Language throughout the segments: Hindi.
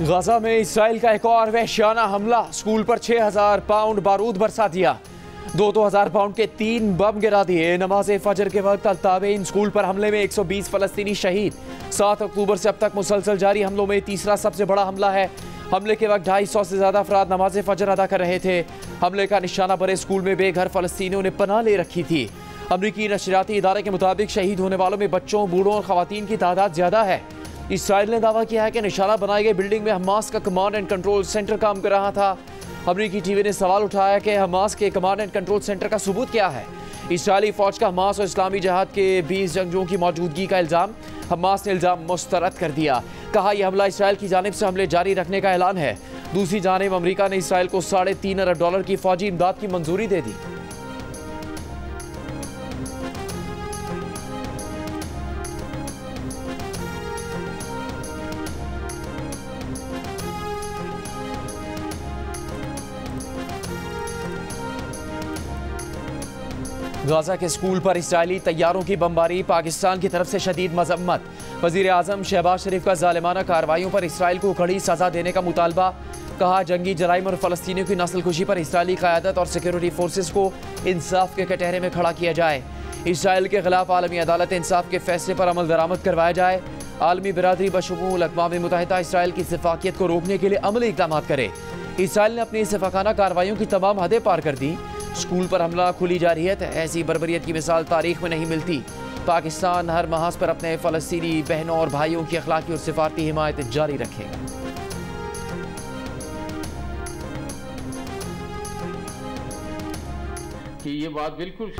गजा में इसराइल का एक और वहशियाना हमला, स्कूल पर 6000 पाउंड बारूद बरसा दिया। 2000 पाउंड के 3 बम गिरा दिए। नमाज फजर के वक्त अल-ताबईन स्कूल पर हमले में 120 फलस्तीनी शहीद। 7 अक्टूबर से अब तक मुसलसल जारी हमलों में तीसरा सबसे बड़ा हमला है। हमले के वक्त 250 से ज्यादा अफराद नमाज फजर अदा कर रहे थे। हमले का निशाना बड़े स्कूल में बेघर फलस्तीनियों ने पनाह ले रखी थी। अमरीकी नशरियाती इदारे के मुताबिक शहीद होने वालों में बच्चों, बूढ़ों और खवातीन की तादाद ज्यादा है। इसराइल ने दावा किया है कि निशाना बनाई गई बिल्डिंग में हमास का कमांड एंड कंट्रोल सेंटर काम कर रहा था। अमरीकी टीवी ने सवाल उठाया कि हमास के कमांड एंड कंट्रोल सेंटर का सबूत क्या है। इसराइली फौज का हमास और इस्लामी जहाद के 20 जंगजुओं की मौजूदगी का इल्जाम। हमास ने इल्जाम मुस्तरद कर दिया। कहा यह हमला इसराइल की जानिब से हमले जारी रखने का ऐलान है। दूसरी जानिब अमरीका ने इसराइल को $3.5 अरब की फौजी इमदाद की मंजूरी दे दी। गाजा के स्कूल पर इसराइली तैयारों की बमबारी, पाकिस्तान की तरफ से शदीद मजम्मत। वजीर आजम शहबाज शरीफ का जालिमाना कार्रवाइयों पर इसराइल को कड़ी सजा देने का मुतालबा। कहा जंगी जराइम और फलस्तीनियों की नस्लकुशी पर इसराइली क़यादत और सिक्योरिटी फोर्सेस को इंसाफ के कटहरे में खड़ा किया जाए। इसराइल के खिलाफ आलमी अदालत इंसाफ के फैसले पर अमल दरामद करवाया जाए। आलमी बिरादरी बशमूल अक़वाम मुत्तहिदा इसराइल की सिफाकियत को रोकने के लिए अमली इक़दाम करे। इसराइल ने अपनी सिफाकाना कार्रवाइयों की तमाम हदें पार कर दी। स्कूल पर हमला खुली जारहियत है। ऐसी बर्बरियत की मिसाल तारीख में नहीं मिलती। पाकिस्तान हर महाज पर अपने फ़लस्तीनी बहनों और भाइयों की अखलाकी और सिफारती हिमायत जारी रखेगा। कि ये बात बिल्कुल।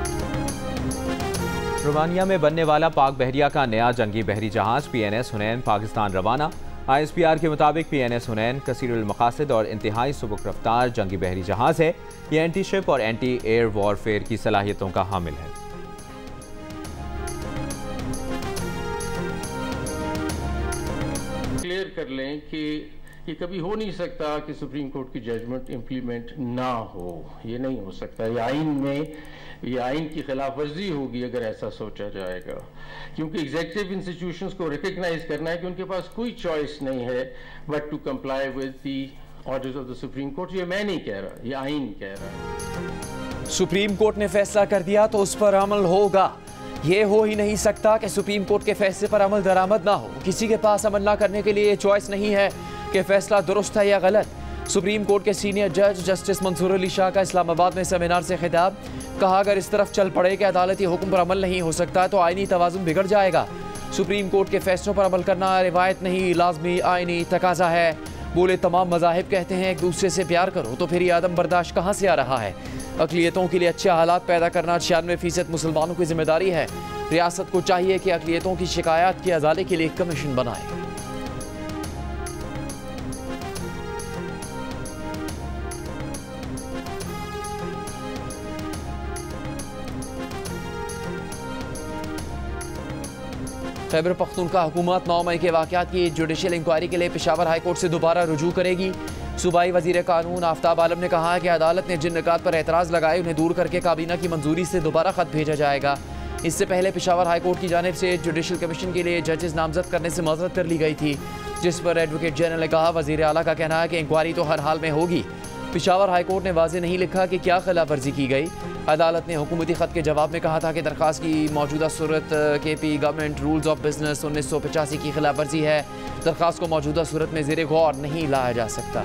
रोमानिया में बनने वाला पाक बहरिया का नया जंगी बहरी जहाज PNS हुनैन पाकिस्तान रवाना। ISPR के मुताबिक PNS हुनैन कसीरुल मकासद और इंतहाई सुबुक रफ्तार जंगी बहरी जहाज है। यह एंटी शिप और एंटी एयर वॉरफेयर की सलाहियतों का हामिल है। क्लियर कर लें कि ये कभी हो नहीं सकता कि सुप्रीम कोर्ट की जजमेंट इम्प्लीमेंट ना हो। ये नहीं हो सकता। ये आइन की खिलाफ वर्जी होगी अगर ऐसा सोचा जाएगा, क्योंकि एग्जीक्यूटिव इंस्टीट्यूशंस को रिकग्नाइज करना है कि उनके पास कोई चॉइस नहीं है but to comply with the orders of the supreme court. ये मैं नहीं कह रहा, ये आइन कह रहा है। सुप्रीम कोर्ट ने फैसला कर दिया तो उस पर अमल होगा। ये हो ही नहीं सकता कि सुप्रीम कोर्ट के फैसले पर अमल दरामद ना हो। किसी के पास अमल ना करने के लिए चॉइस नहीं है कि फैसला दुरुस्त है या गलत। सुप्रीम कोर्ट के सीनियर जज जस्टिस मंसूर अली शाह का इस्लामाबाद में सेमिनार से खिताब। कहा अगर इस तरफ चल पड़े कि अदालती हुक्म पर अमल नहीं हो सकता तो आईनी तवाज़ुन बिगड़ जाएगा। सुप्रीम कोर्ट के फैसलों पर अमल करना रिवायत नहीं, लाजमी आईनी तकाजा है। बोले तमाम मज़ाहिब कहते हैं एक दूसरे से प्यार करो, तो फिर ये आदम बर्दाश्त कहाँ से आ रहा है। अक़लियतों के लिए अच्छे हालात पैदा करना 96% मुसलमानों की जिम्मेदारी है। रियासत को चाहिए कि अक़लियतों की शिकायत के अजाले के लिए कमीशन बनाए। खैबर पख्तूनख्वा हुकूमत 9 मई के वाक़यात की जुडिशल इंक्वायरी के लिए पेशावर हाई कोर्ट से दोबारा रुजू करेगी। सूबाई वज़ीर कानून आफ्ताब आलम ने कहा है कि अदालत ने जिन निकात पर एतराज़ लगाए उन्हें दूर करके काबीना की मंजूरी से दोबारा ख़त भेजा जाएगा। इससे पहले पेशावर हाई कोर्ट की जानिब से जुडिशल कमीशन के लिए जजेस नामजद करने से मज़रत कर ली गई थी, जिस पर एडवोकेट जनरल ने कहा वज़ीर आला का कहना है कि इंक्वायरी तो हर हाल में होगी। पेशावर हाई कोर्ट ने वाज़ेह नहीं लिखा कि क्या खिलाफ वर्जी की गई। अदालत ने हुकूमती ख़त के जवाब में कहा था कि दरख्वास्त की मौजूदा सूरत KP government rules of business 1985 की खिलाफ वर्जी है। दरख्वास्त को मौजूदा सूरत में ज़ेरे गौर नहीं लाया जा सकता।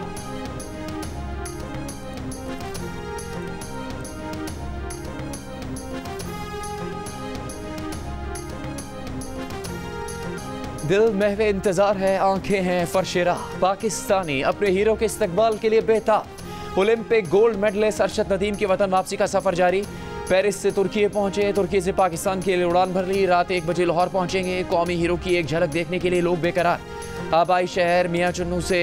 दिल महवे इंतजार है, आंखें हैं फर्शे राह। पाकिस्तानी अपने हीरो के इस्तकबाल के लिए बेताब। Olympic gold medallist Arshad Nadeem की वतन वापसी का सफर जारी। पेरिस से तुर्की पहुंचे, तुर्की से पाकिस्तान के लिए उड़ान भर ली। रात 1 बजे लाहौर पहुंचेंगे। कौमी हीरो की एक झलक देखने के लिए लोग बेकरार। आबाई शहर मियाँ चुन्नू से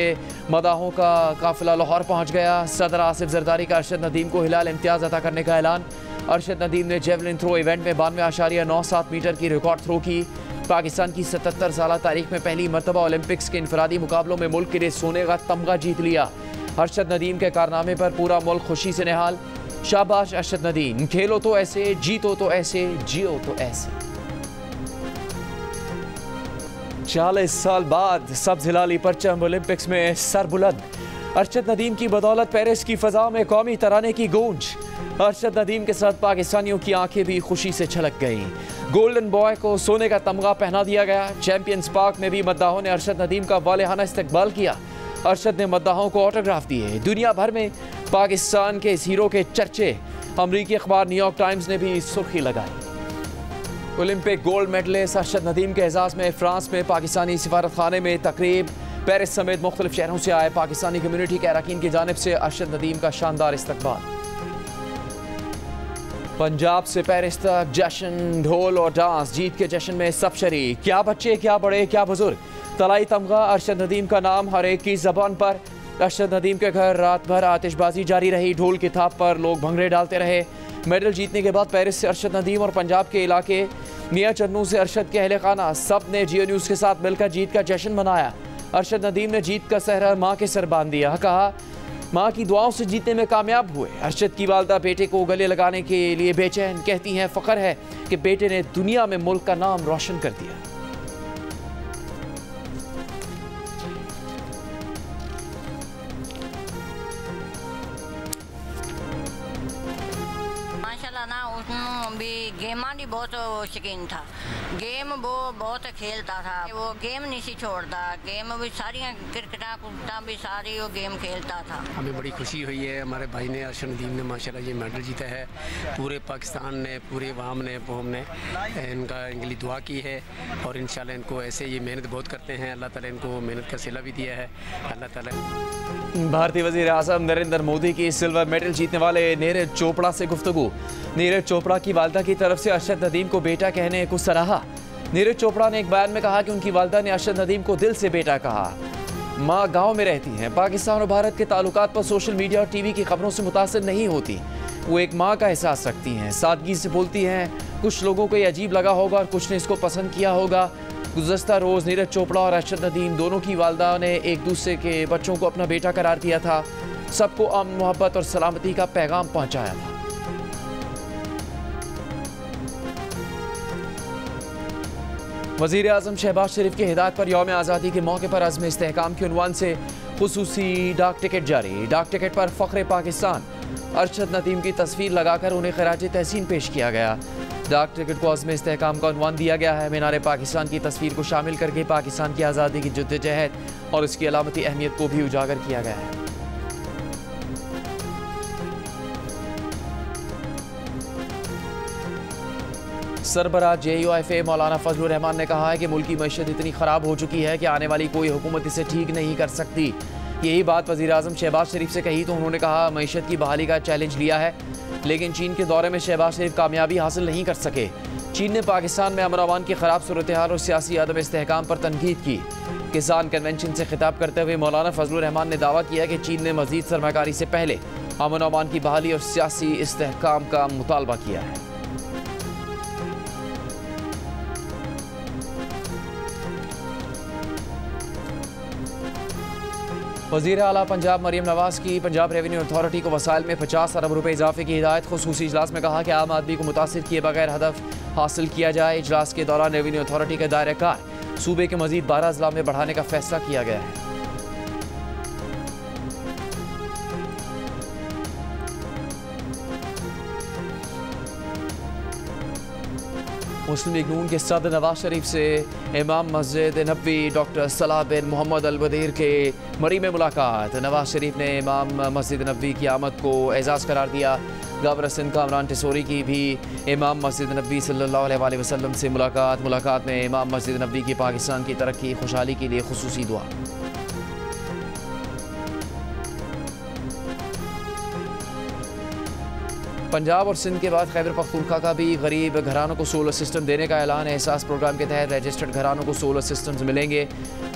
मदाहों का काफिला लाहौर पहुंच गया। सदर आसिफ जरदारी का अरशद नदीम को हिलाल इम्तियाज अता करने का ऐलान। अरशद नदीम ने जेवलिन थ्रो इवेंट में 92.97 मीटर की रिकॉर्ड थ्रो की। पाकिस्तान की 77 साल तारीख में पहली मरतबा ओलंपिक्स के इनफरादी मुकाबलों में मुल्क के लिए सोने का तमगा जीत लिया। अरशद नदीम के कारनामे पर पूरा मुल्क खुशी से निहाल। शाबाश अरशद नदीम, खेलो तो ऐसे, जीतो तो ऐसे, जियो तो ऐसे। 40 साल बाद सब्ज हिलाली परचम ओलंपिक्स में सरबुलंद। अरशद नदीम की बदौलत पेरिस की फजा में कौमी तराने की गूंज। अरशद नदीम के साथ पाकिस्तानियों की आंखें भी खुशी से छलक गईं। गोल्डन बॉय को सोने का तमगा पहना दिया गया। चैंपियंस पार्क में भी मद्दाहों ने अरशद नदीम का वालेहाना इस्तकबाल किया। अरशद ने मद्दाहों को ऑटोग्राफ दिए। दुनिया भर में पाकिस्तान के इस हीरो के चर्चे। अमरीकी अखबार न्यूयॉर्क टाइम्स ने भी सुर्खी लगाई। Olympic gold medallist Arshad Nadeem के एजाज में फ्रांस में पाकिस्तानी सिफारत खाने में तकरीब। पेरिस समेत मुख्तलिफ शहरों से आए पाकिस्तानी कम्युनिटी के अरकान की जानिब से अरशद नदीम का शानदार इस्तकबाल। पंजाब से पेरिस तक जश्न, ढोल और डांस। जीत के जश्न में सब शरीक, क्या बच्चे, क्या बड़े, क्या बुजुर्ग। तलाई तमगा अरशद नदीम का नाम हर एक की जबान पर। अरशद नदीम के घर रात भर आतिशबाजी जारी रही। ढोल की थाप पर लोग भंगड़े डालते रहे। मेडल जीतने के बाद पेरिस से अरशद नदीम और पंजाब के इलाके मियाँ चन्नू से अरशद के अहले खाना सब ने जियो न्यूज़ के साथ मिलकर जीत का जश्न मनाया। अरशद नदीम ने जीत का सहरा माँ के सर बांध दिया। कहा, माँ की दुआओं से जीतने में कामयाब हुए। अरशद की वालदा बेटे को गले लगाने के लिए बेचैन। कहती हैं, फ़ख्र है कि बेटे ने दुनिया में मुल्क का नाम रोशन कर दिया। माशाल्लाह ना उसमें भी गेम भी बहुत शौकीन था। गेम वो बहुत खेलता था। वो गेम नहीं सी छोड़ता। गेम भी सारी क्रिकेटा कुर्टा भी सारी वो गेम खेलता था। हमें बड़ी खुशी हुई है। हमारे भाई ने अरशद नदीम ने माशाल्लाह ये मेडल जीता है। पूरे पाकिस्तान ने, पूरे अवाम ने, हमने इनके लिए दुआ की है और इंशाल्लाह इनको ऐसे ये मेहनत बहुत करते हैं। अल्लाह ताला इनको मेहनत का सिला भी दिया है। अल्लाह ताला। भारतीय वज़ीर आज़म नरेंद्र मोदी की सिल्वर मेडल जीतने वाले नीरज चोपड़ा से गुफ्तगू। नीरज चोपड़ा की वालदा की तरफ से अरशद नदीम को बेटा कहने को सराहा। नीरज चोपड़ा ने एक बयान में कहा कि उनकी वालदा ने अरशद नदीम को दिल से बेटा कहा। माँ गांव में रहती हैं। पाकिस्तान और भारत के ताल्लुकात पर सोशल मीडिया और टीवी की खबरों से मुतासिर नहीं होती। वो एक माँ का एहसास रखती हैं, सादगी से बोलती हैं। कुछ लोगों को ये अजीब लगा होगा और कुछ ने इसको पसंद किया होगा। गुज़श्ता रोज़ नीरज चोपड़ा और अरशद नदीम दोनों की वालदा ने एक दूसरे के बच्चों को अपना बेटा करार दिया था। सबको अमन, मोहब्बत और सलामती का पैगाम पहुँचाया था। वज़ीर आज़म शहबाज शरीफ की हिदायत पर यौम आज़ादी के मौके पर अज़्म इस्तेहकाम के उन्वान से खुसूसी डाक टिकट जारी। डाक टिकट पर फ़ख्र पाकिस्तान अरशद नदीम की तस्वीर लगाकर उन्हें खराज तहसीन पेश किया गया। डाक टिकट को अज़्म इस्तेहकाम का उन्वान दिया गया है। मीनार पाकिस्तान की तस्वीर को शामिल करके पाकिस्तान की आज़ादी की जद्दोजहद और उसकी अलामती अहमियत को भी उजागर किया गया है। सरबराह JUIFA मौलाना फजलुर रहमान ने कहा है कि मुल्क की मईशत इतनी ख़राब हो चुकी है कि आने वाली कोई हुकूमत इसे ठीक नहीं कर सकती। यही बात वज़ीर आज़म शहबाज शरीफ से कही तो उन्होंने कहा, मईशत की बहाली का चैलेंज लिया है लेकिन चीन के दौरे में शहबाज शरीफ कामयाबी हासिल नहीं कर सके। चीन ने पाकिस्तान में अमन अमान की ख़राब सूरत हाल और सियासी अदम इस्तेहकाम पर तनकीद की। किसान कन्वेंशन से खिताब करते हुए मौलाना फजलुर रहमान ने दावा किया कि चीन ने मज़ीद सरमाकारी से पहले अमन अमान की बहाली और सियासी इस्तेहकाम का मुतालबा किया है। वज़ीर आला पंजाब मरीम नवाज़ की पंजाब रेवेन्यू अथॉरिटी को वसाइल में 50 अरब रुपए इजाफे की हिदायत। खुसूसी इजलास में कहा कि आम आदमी को मुतासिर किए बगैर हदफ हासिल किया जाए। इजलास के दौरान रेवेन्यू अथॉरिटी के दायरे कार सूबे के मजीद 12 अजला में बढ़ाने का फैसला किया गया है। मुस्लिम लीग नून के सदर नवाज शरीफ से इमाम मस्जिद नबवी डॉक्टर सलाह बिन मोहम्मद अल बदीर के मरी में मुलाकात। नवाज शरीफ ने इमाम मस्जिद नबवी की आमद को एजाज़ करार दिया। गवर्नर सिंध कामरान टिसोरी की भी इमाम मस्जिद नबवी सल्लल्लाहु अलैहि वसल्लम से मुलाकात में इमाम मस्जिद नबवी की पाकिस्तान की तरक्की खुशहाली के लिए खुसूसी दुआ। पंजाब और सिंध के बाद खैबर पख्तूनख्वा का भी गरीब घरानों को सोलर सिस्टम देने का ऐलान है। एहसास प्रोग्राम के तहत रजिस्टर्ड घरानों को सोलर सिस्टम्स मिलेंगे।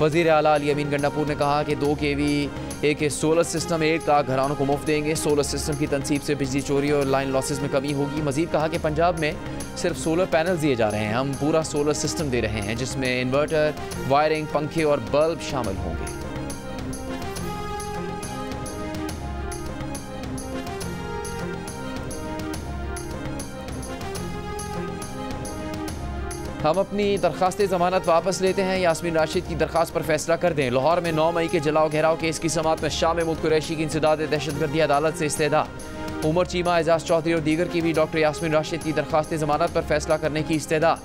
वज़ीर आला अली अमीन गंडापुर ने कहा कि 2 kVA के सोलर सिस्टम 1 लाख घरानों को मुफ्त देंगे। सोलर सिस्टम की तनसीब से बिजली चोरी और लाइन लॉसेस में कमी होगी। मज़ीद कहा कि पंजाब में सिर्फ सोलर पैनल दिए जा रहे हैं, हम पूरा सोलर सिस्टम दे रहे हैं जिसमें इन्वर्टर, वायरिंग, पंखे और बल्ब शामिल होंगे। हम अपनी दरख्वास्त ज़मानत वापस लेते हैं, यास्मीन राशिद की दरख्वास्त पर फैसला कर दें। लाहौर में 9 मई के जलाओ घेराव केस की समाअत में शाह महमूद कुरैशी की इंसदाद दहशतगर्दी अदालत से इस्तेदा। उमर चीमा, एजाज चौधरी और दीगर की भी डॉक्टर यास्मीन राशिद की दरख्वास्त ज़मानत पर फैसला करने की इस्तेदा।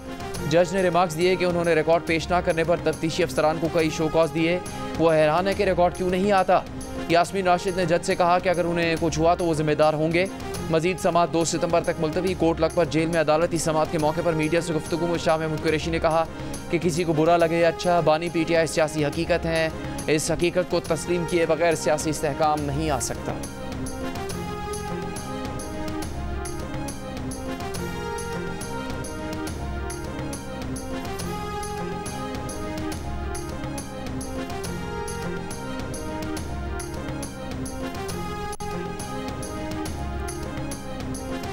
जज ने रिमार्क्स दिए कि उन्होंने रिकॉर्ड पेश न करने पर तफ्तीशी अफसरान को कई शो कॉज दिए। वो हैरान है कि रिकॉर्ड क्यों नहीं आता। यास्मीन राशिद ने जज से कहा कि अगर उन्हें कुछ हुआ तो वो जिम्मेदार होंगे। मजीद समाअत 2 सितंबर तक मुलतवी। कोर्ट लखपत जेल में अदालती समाअत के मौके पर मीडिया से गुफ्तगू में शाह महमूद कुरैशी ने कहा कि किसी को बुरा लगे अच्छा, बानी पीटीआई सियासी हकीकत है। इस हकीकत को तस्लीम किए बगैर सियासी इस्तेहकाम नहीं आ सकता।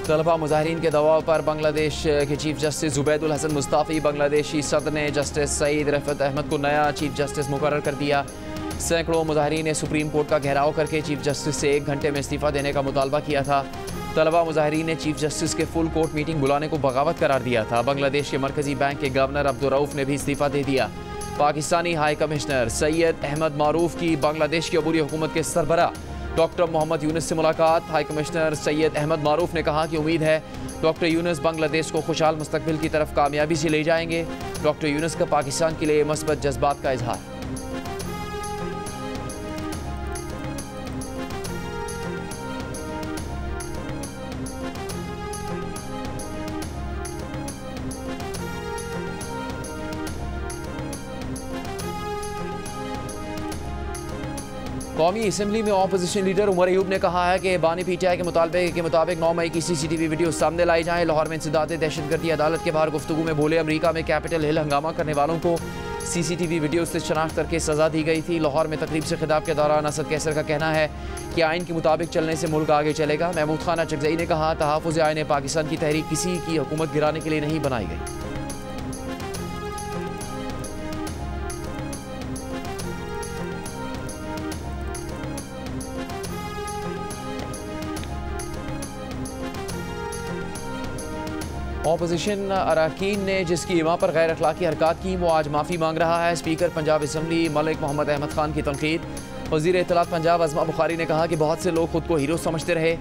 तलबा मुजाहिरीन के दबाव पर बांग्लादेश के चीफ जस्टिस जुबैदुल हसन मुस्ताफ़ी बांग्लादेशी सदर ने जस्टिस सईद रफ़त अहमद को नया चीफ जस्टिस मुकर्रर कर दिया। सैकड़ों मुजाहिरीन ने सुप्रीम कोर्ट का घेराव करके चीफ जस्टिस से 1 घंटे में इस्तीफ़ा देने का मुतालबा किया था। तलबा मुजाहिरीन ने चीफ जस्टिस के फुल कोर्ट मीटिंग बुलाने को बगावत करार दिया था। बांग्लादेश के मरकजी बैंक के गवर्नर अब्दुल रऊफ ने भी इस्तीफ़ा दे दिया। पाकिस्तानी हाई कमिश्नर सैयद अहमद मारूफ की बांग्लादेश की अबूरी हुकूमत के सरबरा डॉक्टर मोहम्मद यूनुस से मुलाकात। हाई कमिश्नर सैयद अहमद मारूफ ने कहा कि उम्मीद है डॉक्टर यूनुस बांग्लादेश को खुशहाल मुस्तकबिल की तरफ कामयाबी से ले जाएंगे। डॉक्टर यूनुस का पाकिस्तान के लिए मस्बत जज्बात का इजहार। कौमी असम्बली में अपोजिशन लीडर उमर अयूब ने कहा है कि बानी पीटीआई के मुताबिक 9 मई की CCTV वीडियो सामने लाई जाएं। लाहौर में इंसदाद दहशतगर्दी अदालत के बाहर गुफ्तगू में बोले अमेरिका में कैपिटल हिल हंगामा करने वालों को CCTV वीडियो से शनाख्त करके सजा दी गई थी। लाहौर में तकरीब से खिताब के दौरान असद कैसर का कहना है कि आइन के मुताबिक चलने से मुल्क आगे चलेगा। महमूद खान अचकजई ने कहा तहफ़्फ़ुज़ आइन पाकिस्तान की तहरीक किसी की हुकूमत गिराने के लिए नहीं बनाई गई। अपोजिशन अरकान ने जिसकी इमा पर गैर अखलाकी हरकत की वो आज माफ़ी मांग रहा है। स्पीकर पंजाब असम्बली मलिक मोहम्मद अहमद खान की तनकीद। वज़ीर इत्तलात पंजाब अज़मा बुखारी ने कहा कि बहुत से लोग खुद को हीरो समझते रहे,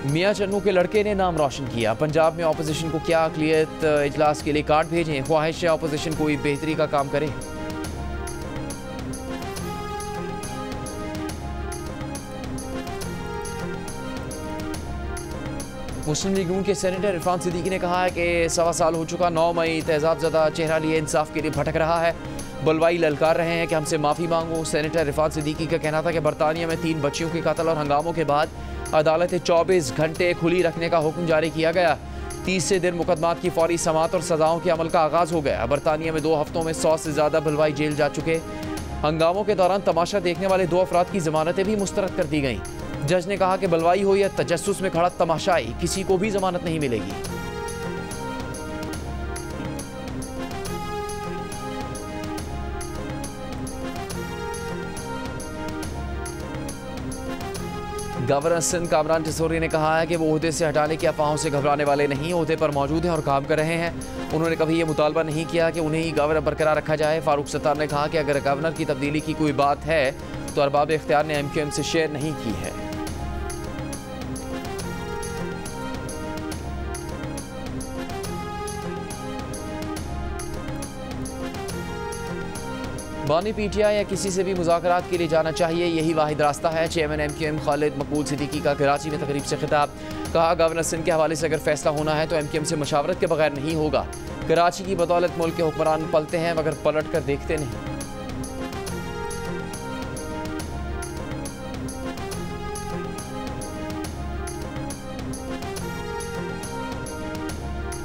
मियाँ चन्नू के लड़के ने नाम रोशन किया। पंजाब में अपोजिशन को क्या अक़लियत इजलास के लिए कार्ड भेजें, ख्वाहिश है अपोजिशन कोई बेहतरी का काम करे। मुस्लिम लीग नून के सेनेटर इरफान सिद्दीकी ने कहा है कि 1.25 साल हो चुका 9 मई तेजाब ज़दा चेहरा लिए इंसाफ के लिए भटक रहा है। बलवाई ललकार रहे हैं कि हमसे माफ़ी मांगो। सेनेटर इरफान सिद्दीकी का कहना था कि बरतानिया में 3 बच्चियों के कत्ल और हंगामों के बाद अदालतें 24 घंटे खुली रखने का हुक्म जारी किया गया। 30 दिन मुकदमात की फौरी समाअत और सजाओं के अमल का आगाज़ हो गया। बरतानिया में 2 हफ्तों में 100 से ज़्यादा बलवाई जेल जा चुके। हंगामों के दौरान तमाशा देखने वाले 2 अफराद की जमानतें भी मुस्तरद कर दी गईं। जज ने कहा कि बलवाई हो या तजस्सुस में खड़ा तमाशाई, किसी को भी जमानत नहीं मिलेगी। गवर्नर सिंध कामरान टिसोरी ने कहा है कि वो ओहदे से हटाने की अफवाहों से घबराने वाले नहीं, ओहदे पर मौजूद हैं और काम कर रहे हैं। उन्होंने कभी ये मुतालबा नहीं किया कि उन्हें ही गवर्नर बरकरार रखा जाए। फारूक सत्तार ने कहा कि अगर गवर्नर की तब्दीली की कोई बात है तो अरबाब इख्तियार ने MQM से शेयर नहीं की है। बानी पीटीआई या किसी से भी मुज़ाकरात के लिए जाना चाहिए, यही वाहिद रास्ता है। चेयरमैन MQM खालिद मकबूल सिद्दीकी का कराची में तकरीब से खिताब। कहा गवर्नर सिंध के हवाले से अगर फैसला होना है तो MQM से मशावरत के बगैर नहीं होगा। कराची की बदौलत मुल्क के हुक्मरान पलते हैं मगर पलट कर देखते नहीं।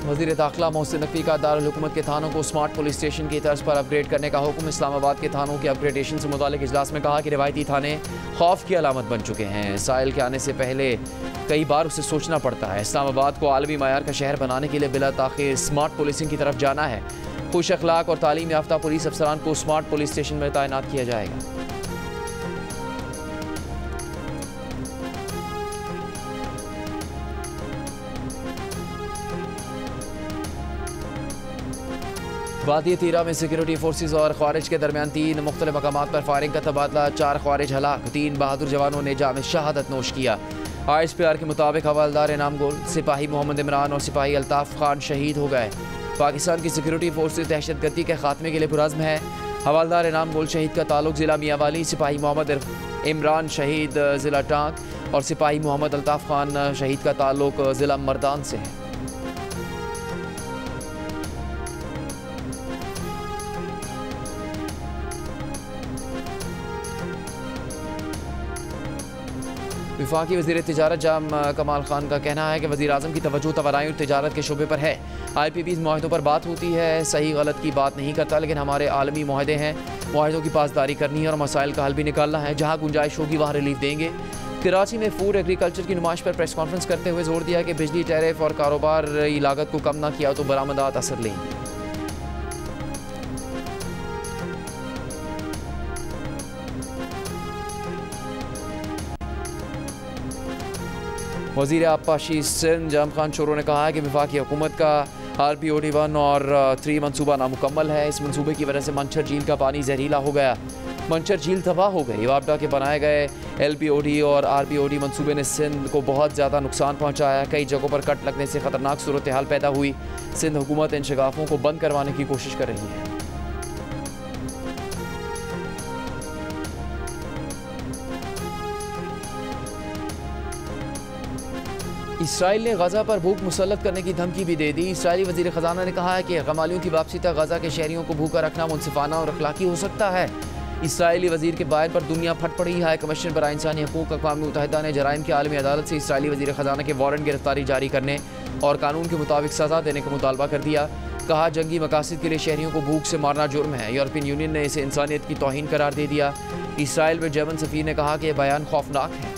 वज़ीर दाखिला मोहसिन नकवी का दारुल हुकूमत के थानों को स्मार्ट पुलिस स्टेशन की तर्ज पर अपग्रेड करने का हुक्म। इस्लामाबाद के थानों के अपग्रेडेशन से मुतालिक इजलास में कहा कि रिवायती थाने खौफ की अलामत बन चुके हैं। साइल के आने से पहले कई बार उसे सोचना पड़ता है। इस्लामाबाद को आलमी मयार का शहर बनाने के लिए बिला ताख़ीर स्मार्ट पुलिसिंग की तरफ जाना है। खुश अखलाक और तालीम याफ्ता पुलिस अफसरान को स्मार्ट पुलिस स्टेशन में तैनात किया जाएगा। वादी तीरा में सिक्योरिटी फोर्सेज और ख्वारिज के दरमियान 3 मुख्तलिफ मकामात पर फायरिंग का तबादला, 4 ख्वारिज हलाक, 3 बहादुर जवानों ने जाम शहादत नोश किया। ISPR के मुताबिक हवालदार नामगोल सिपाही मोहम्मद इमरान और सिपाही अल्ताफ़ खान शहीद हो गए। पाकिस्तान की सिक्योरिटी फोर्सेज दहशतगर्दी के खात्मे के लिए पुरज़्म है। हवालदार नामगोल शहीद का ताल्लुक ज़िला मियांवाली, सिपाही मोहम्मद इमरान शहीद ज़िला टांग और सिपाही मोहम्मद अल्ताफ़ खान शहीद का ताल्लुक ज़िला मर्दान से है। वफाकी वज़ीर तिजारत जाम कमाल खान का कहना है कि वज़ीर आज़म की तवज्जो तवानाई और तिजारत के शोबे पर है। IPPs माहिदों पर बात होती है, सही गलत की बात नहीं करता, लेकिन हमारे आलमी माहदे हैं, माहिदों की पासदारी करनी है और मसाइल का हल भी निकालना है। जहाँ गुंजाइश होगी वहाँ रिलीफ देंगे। कराची में फूड एग्रीकल्चर की नुमाइश पर प्रेस कॉन्फ्रेंस करते हुए जोर दिया कि बिजली टैरिफ और कारोबार की लागत को कम ना किया तो बरामदात असर लेंगे। वज़ीर आबपाशी सिंध जाम खान शोरो ने कहा है कि वफाकी हुकूमत का RPOD 1 और 3 मनसूबा नामुकम्मल है। इस मनसूबे की वजह से मंचर झील का पानी जहरीला हो गया, मंचर झील तबाह हो गई। वापडा के बनाए गए LPOD और RPOD मनसूबे ने सिंध को बहुत ज़्यादा नुकसान पहुँचाया। कई जगहों पर कट लगने से ख़तरनाक सूरत हाल पैदा हुई। सिंध हुकूमत इन शगाफों को बंद करवाने की कोशिश कर रही है। इसराइल ने गजा पर भूख मुसल्लत करने की धमकी भी दे दी। इसराइली वज़ीर ख़जाना ने कहा है कि गमालियों की वापसी तक गजा के शहरियों को भूखा रखना मुनसिफाना और अखलाकी हो सकता है। इसराइली वज़ीर के बयान पर दुनिया फट पड़ी। हाई कमिश्नर बराए इंसानी हकूक़ अक़वाम मुत्तहिदा ने जराइम की आलमी अदालत से इसराइली वज़ीर ख़जाना के वारंट गिरफ्तारी जारी करने और कानून के मुताबिक सज़ा देने का मुतालबा कर दिया। कहा जंगी मकासद के लिए शहरियों को भूख से मारना जुर्म है। यूरोपियन यूनियन ने इसे इंसानियत की तौहीन करार दे दिया। इसराइल में जर्मन सफ़ीर ने कहा कि यह बयान खौफनाक है।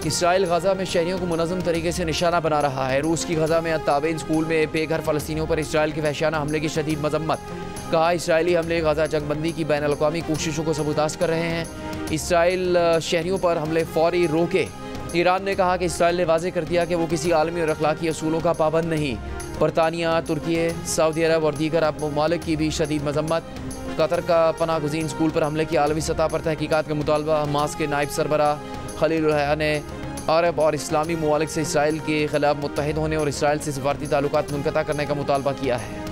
इसराइल गजा में शहरियों को मुनज़्ज़म तरीके से निशाना बना रहा है। रूस की गजा में ताबेन स्कूल में बेघर फ़लस्तीनियों पर इसराइल के वहशियाना हमले की शदीद मजम्मत। कहा इसराइली हमले गजा जंगबंदी की बैन अल-अक़वामी कोशिशों को सबूताज़ कर रहे हैं। इसराइल शहरियों पर हमले फौरी रोके। ईरान ने कहा कि इसराइल ने वाज़ेह कर दिया कि वो किसी आलमी और अखलाकी असूलों का पाबंद नहीं। बरतानिया, तुर्की, सऊदी अरब और दीगर अरब ममालिक की भी शदीद मजम्मत। कतर का पनाह गुज़ीन स्कूल पर हमले की आलमी सतह पर तहकीकात का मुतालबा। हमास के नायब सरबराह खलील ने अरब और इस्लामी ममालिक से इसराइल के खिलाफ मुत्तहिद होने और इसराइल से सफारती ताल्लुकात मुनक़ता करने का मुतालबा किया है।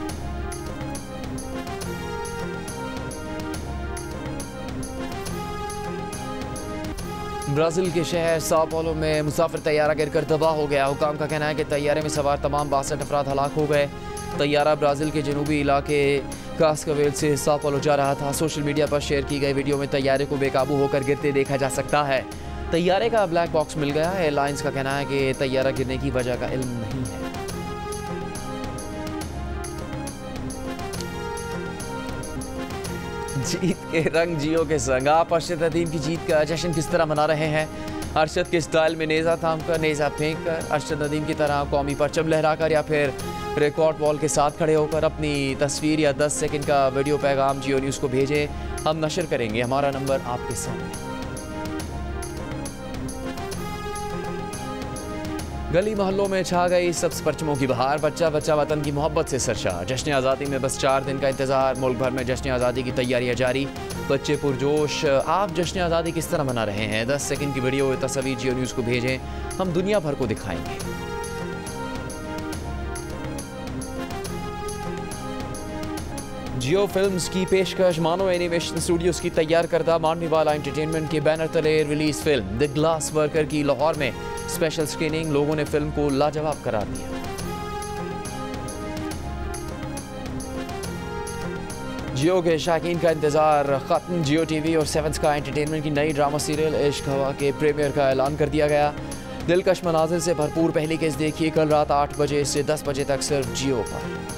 ब्राज़ील के शहर साओ पाउलो में मुसाफिर तैयारा गिरकर तबाह हो गया। हुकाम का कहना है कि तैयारे में सवार तमाम 62 अफराद हलाक हो गए। तैयारा ब्राज़ील के जनूबी इलाके कास्कवेल से साओ पाउलो जा रहा था। सोशल मीडिया पर शेयर की गई वीडियो में तैयारे को बेकाबू होकर गिरते देखा जा सकता है। तैयारे का ब्लैक बॉक्स मिल गया। एयरलाइंस का कहना है कि तैयारा गिरने की वजह का इल्म नहीं है। जीत के रंग जियो के संग। आप अरशद नदीम की जीत का जश्न किस तरह मना रहे हैं? अरशद के स्टाइल में नेज़ा थाम कर, नेज़ा फेंक कर, अरशद नदीम की तरह कौमी परचम लहरा कर, या फिर रिकॉर्ड वॉल के साथ खड़े होकर अपनी तस्वीर या 10 सेकंड का वीडियो पैगाम जियो न्यूज़ को भेजें। हम नशर करेंगे। हमारा नंबर आपके सामने। गली मोहल्लों में छा गई सब्ज परचमों की बहार। बच्चा बच्चा वतन की मोहब्बत से सरशार। जश्न आज़ादी में बस 4 दिन का इंतजार। मुल्क भर में जश्न आज़ादी की तैयारियां जारी। बच्चे पुरजोश। आप जश्न आज़ादी किस तरह मना रहे हैं? 10 सेकंड की वीडियो तस्वीर जियो न्यूज़ को भेजें। हम दुनिया भर को दिखाएंगे। जियो फिल्म्स की पेशकश मानो एनिमेशन स्टूडियोज की तैयार करदा माननीवाला एंटरटेनमेंट के बैनर तले release film the glass worker की लाहौर में स्पेशल स्क्रीनिंग। लोगों ने फिल्म को लाजवाब करार दिया। जियो के शाकीन का इंतजार खत्म। जियो टीवी और 7 स्काई एंटरटेनमेंट की नई ड्रामा सीरियल इश्क हवा के प्रीमियर का ऐलान कर दिया गया। दिलकश मनाजिर से भरपूर पहली केस देखिए कल रात 8 बजे से 10 बजे तक सिर्फ जियो पर।